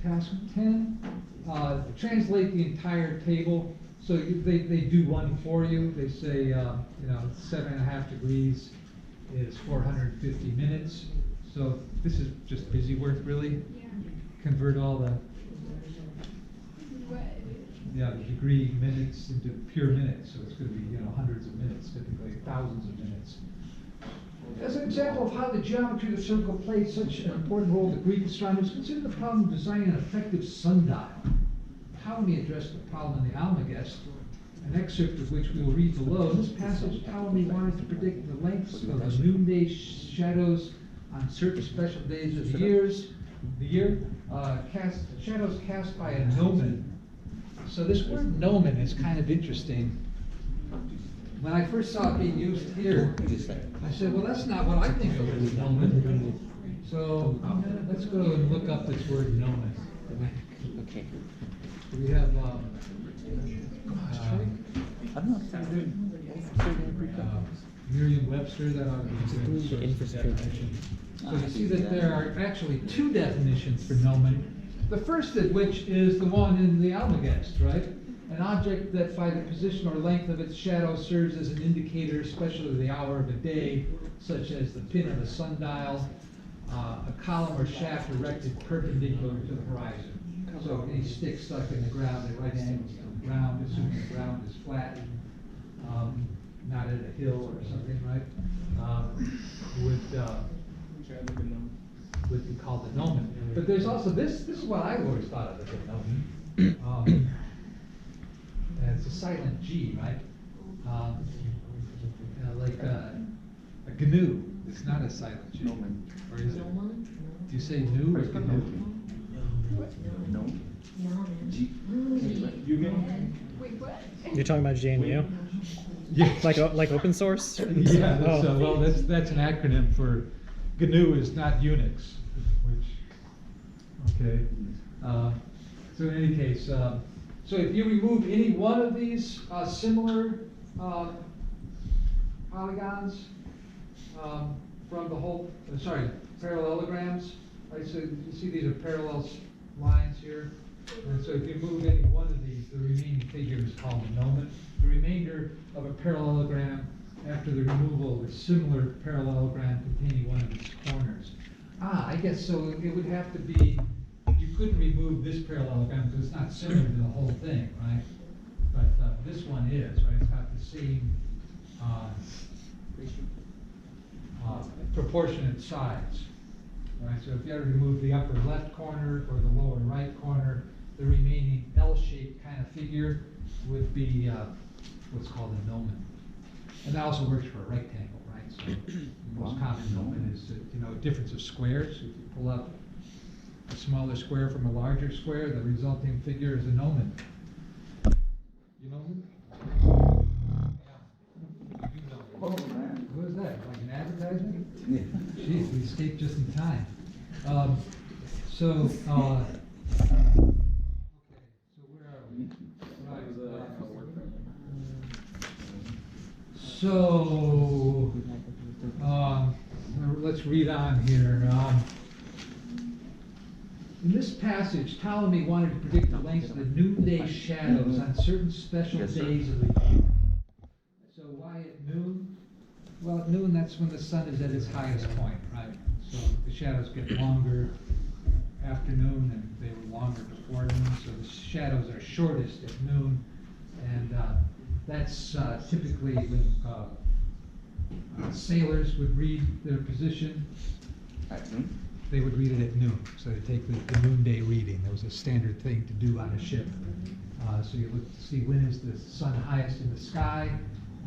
Task 10, translate the entire table. So they do one for you. They say, 7.5 degrees is 450 minutes. So this is just busy work, really. Yeah. Convert all the What? degree minutes into pure minutes. So it's going to be, hundreds of minutes, typically thousands of minutes. As an example of how the geometry of the circle played such an important role, the Greek astronomers considered the problem of designing an effective sundial. Ptolemy addressed the problem in the Almagest, an excerpt of which we will read below. In this passage, Ptolemy wanted to predict the lengths of the noonday shadows on certain special days of the year, shadows cast by a gnomon. So this word gnomon is kind of interesting. When I first saw it being used here, I said, well, that's not what I think of as gnomon. So let's go and look up this word gnomon. Okay. We have Merriam-Webster, that ought to be a good definition. So you see that there are actually two definitions for gnomon. The first of which is the one in the Almagest, right? An object that by the position or length of its shadow serves as an indicator, especially of the hour of a day, such as the pin of a sundial, a column or shaft erected perpendicular to the horizon. So any stick stuck in the ground at right angles to the ground, assuming the ground is flat, not at a hill or something, right? Would be called a gnomon. But there's also this is what I've always thought of as a gnomon. And it's a silent G, right? Like a GNU. It's not a silent G. Or is it? Do you say GNU or GNU? No. Wait, what? You're talking about JNU? Yeah. Like open source? Yeah, that's, Oh. well, that's an acronym for GNU is not Unix, which, okay. So in any case, so if you remove any one of these similar polygons from the whole, parallelograms, right? So you see these are parallel lines here. And so if you move any one of these, the remaining figure is called a gnomon. The remainder of a parallelogram after the removal of a similar parallelogram containing one of its corners. I guess so it would have to be, you couldn't remove this parallelogram because it's not similar to the whole thing, right? But this one is, right? It's got the same proportionate sides, right? So if you had to remove the upper left corner or the lower right corner, the remaining L-shaped kind of figure would be what's called a gnomon. And that also works for a rectangle, right? So the most common gnomon is, a difference of squares. If you pull up a smaller square from a larger square, the resulting figure is a gnomon. You know who? Yeah. You know. Oh, man. Who is that? Like an advertisement? Yeah. Jeez, we escaped just in time. Okay, so where are we? Right. So, let's read on here. In this passage, Ptolemy wanted to predict the lengths of the noonday shadows on certain special Yes, sir. days of the year. So why at noon? Well, at noon, that's when the sun is at its highest point, right? So the shadows get longer afternoon, and they were longer before noon, so the shadows are shortest at noon, and that's typically when sailors would read their position. At noon? They would read it at noon, so they take the noonday reading. That was a standard thing to do on a ship. So you look to see when is the sun highest in the sky,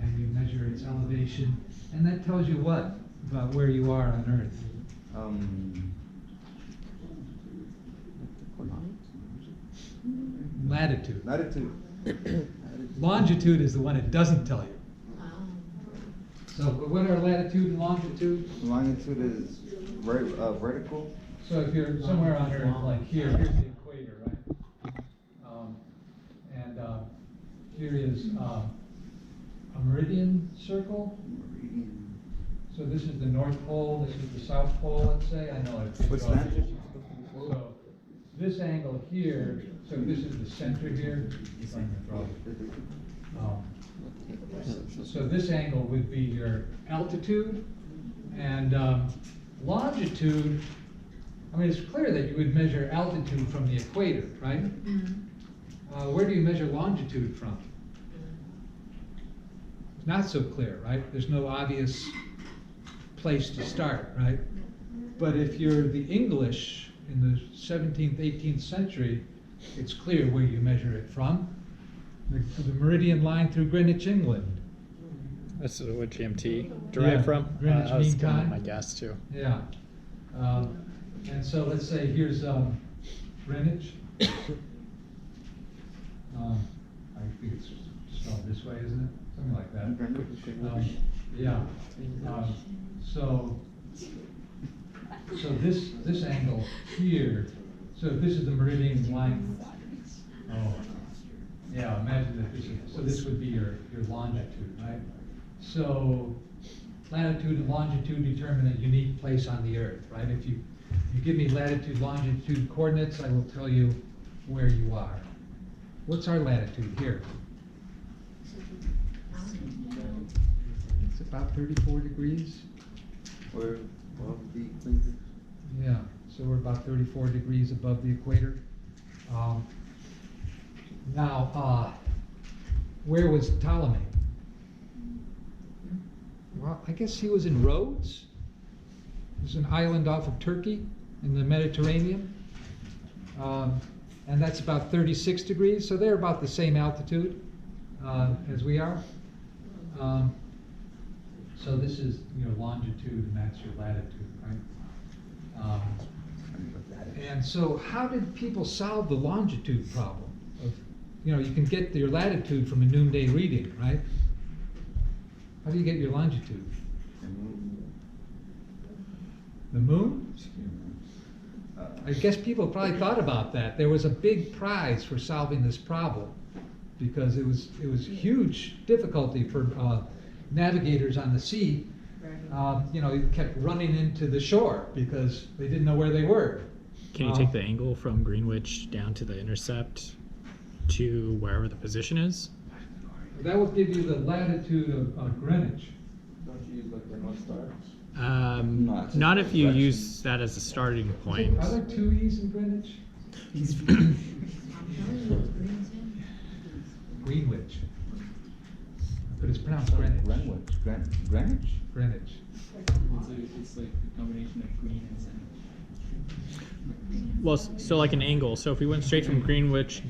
and you measure its elevation, and that tells you what about where you are on Earth. Latitude. Latitude. Longitude is the one it doesn't tell you. So what are latitude and longitude? Longitude is vertical. So if you're somewhere on Earth, like here, here's the equator, right? And here is a meridian circle. So this is the North Pole, this is the South Pole, let's say. I know it. What's that? So this angle here, so this is the center here. Um, So this angle would be your altitude, and longitude, I mean, it's clear that you would measure altitude from the equator, right? Where do you measure longitude from? It's not so clear, right? There's no obvious place to start, right? But if you're the English in the 17th, 18th century, it's clear where you measure it from. The meridian line through Greenwich, England. That's what GMT derived Yeah, from. Greenwich I was Mean going with Time. my guess too. Yeah. And so let's say here's Greenwich. I think it's spelled this way, isn't it? Something like that. Yeah. So this angle here, so if this is the meridian line. Oh, yeah, imagine that this is, so this would be your longitude, right? So latitude and longitude determine a unique place on the earth, right? If you give me latitude, longitude coordinates, I will tell you where you are. What's our latitude here? It's about 34 degrees. We're above the equator. Yeah, so we're about 34 degrees above the equator. Now, where was Ptolemy? Well, I guess he was in Rhodes. It's an island off of Turkey in the Mediterranean. And that's about 36 degrees, so they're about the same altitude as we are. So this is your longitude and that's your latitude, right? And so how did people solve the longitude problem? You can get your latitude from a noonday reading, right? How do you get your longitude? The moon? I guess people probably thought about that. There was a big prize for solving this problem because it was huge difficulty for navigators on the sea. You kept running into the shore because they didn't know where they were. Can you take the angle from Greenwich down to the intercept to wherever the position is? That would give you the latitude of Greenwich. Don't you use like the North Star? No, it's Not just if you direction. use that as a starting point. Are there two E's in Greenwich? Greenwich. But it's pronounced Greenwich. Greenwich? Greenwich. It's like a combination of green and sand. Well, so like an angle. So if we went straight from Greenwich